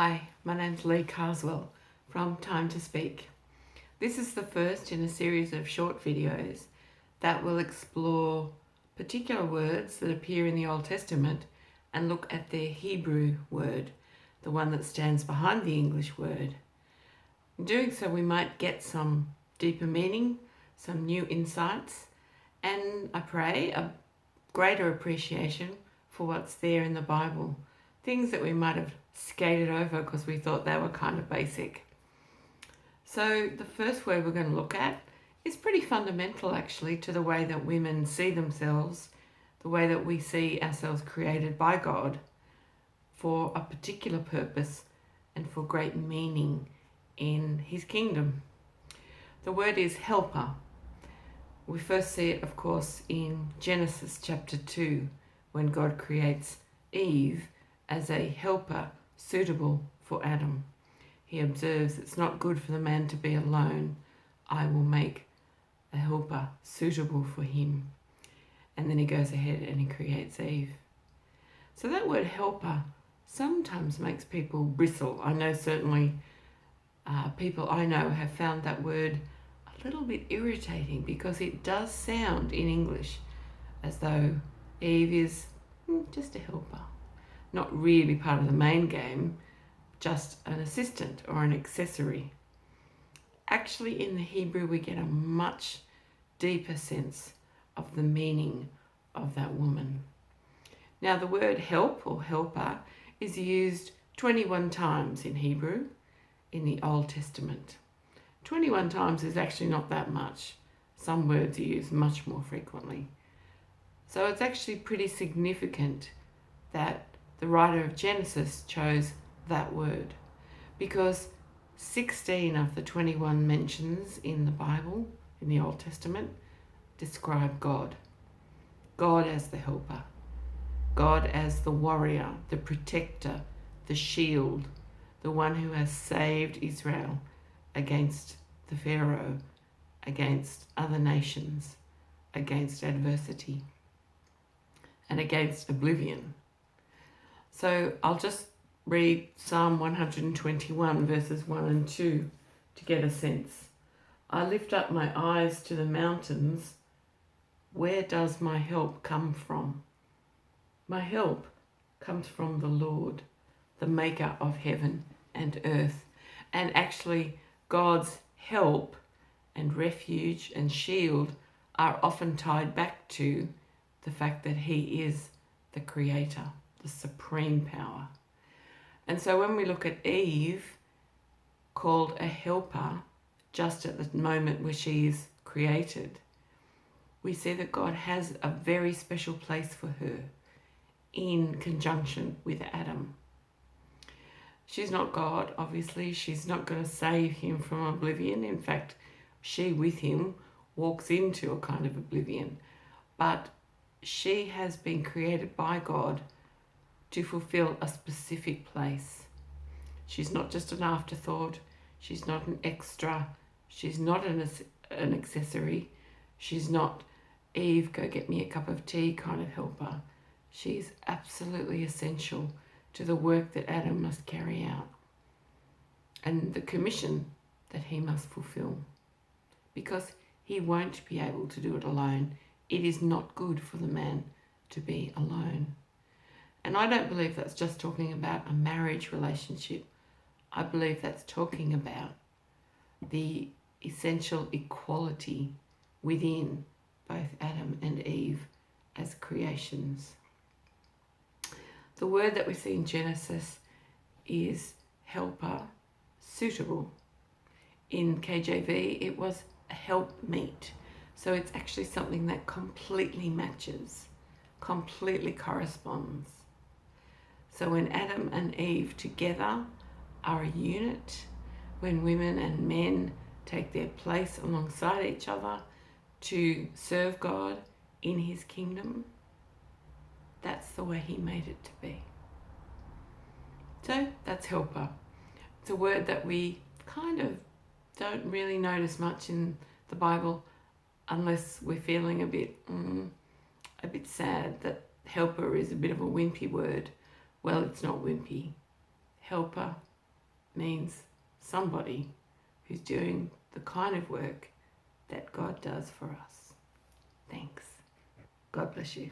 Hi, my name's Lee Carswell from Time to Speak. This is the first in a series of short videos that will explore particular words that appear in the Old Testament and look at their Hebrew word, the one that stands behind the English word. In doing so, we might get some deeper meaning, some new insights, and I pray a greater appreciation for what's there in the Bible. Things that we might have skated over because we thought they were kind of basic. So the first word we're going to look at is pretty fundamental actually to the way that women see themselves, the way that we see ourselves created by God for a particular purpose and for great meaning in His kingdom. The word is helper. We first see it, of course, in Genesis chapter 2 when God creates Eve as a helper suitable for Adam. He observes it's not good for the man to be alone. I will make a helper suitable for him. And then he goes ahead and he creates Eve. So that word helper sometimes makes people bristle. I know certainly people I know have found that word a little bit irritating because it does sound in English as though Eve is just a helper. Not really part of the main game, just an assistant or an accessory. Actually, in the Hebrew, we get a much deeper sense of the meaning of that woman. Now, the word help or helper is used 21 times in Hebrew in the Old Testament. 21 times is actually not that much. Some words are used much more frequently. So it's actually pretty significant that the writer of Genesis chose that word because 16 of the 21 mentions in the Bible, in the Old Testament, describe God. God as the helper. God as the warrior, the protector, the shield, the one who has saved Israel against the Pharaoh, against other nations, against adversity, and against oblivion. So I'll just read Psalm 121 verses 1 and 2 to get a sense. I lift up my eyes to the mountains. Where does my help come from? My help comes from the Lord, the maker of heaven and earth. And actually, God's help and refuge and shield are often tied back to the fact that He is the creator, the supreme power. And so when we look at Eve, called a helper, just at the moment where she is created, we see that God has a very special place for her in conjunction with Adam. She's not God, obviously. She's not going to save him from oblivion. In fact, she with him walks into a kind of oblivion. But she has been created by God to fulfill a specific place. She's not just an afterthought. She's not an extra. She's not an accessory. She's not Eve, go get me a cup of tea kind of helper. She's absolutely essential to the work that Adam must carry out and the commission that he must fulfill, because he won't be able to do it alone. It is not good for the man to be alone. And I don't believe that's just talking about a marriage relationship. I believe that's talking about the essential equality within both Adam and Eve as creations. The word that we see in Genesis is helper, suitable. In KJV, it was a helpmeet. So it's actually something that completely matches, completely corresponds. So when Adam and Eve together are a unit, when women and men take their place alongside each other to serve God in His kingdom, that's the way He made it to be. So that's helper. It's a word that we kind of don't really notice much in the Bible unless we're feeling a bit sad that helper is a bit of a wimpy word. Well, it's not wimpy. Helper means somebody who's doing the kind of work that God does for us. Thanks. God bless you.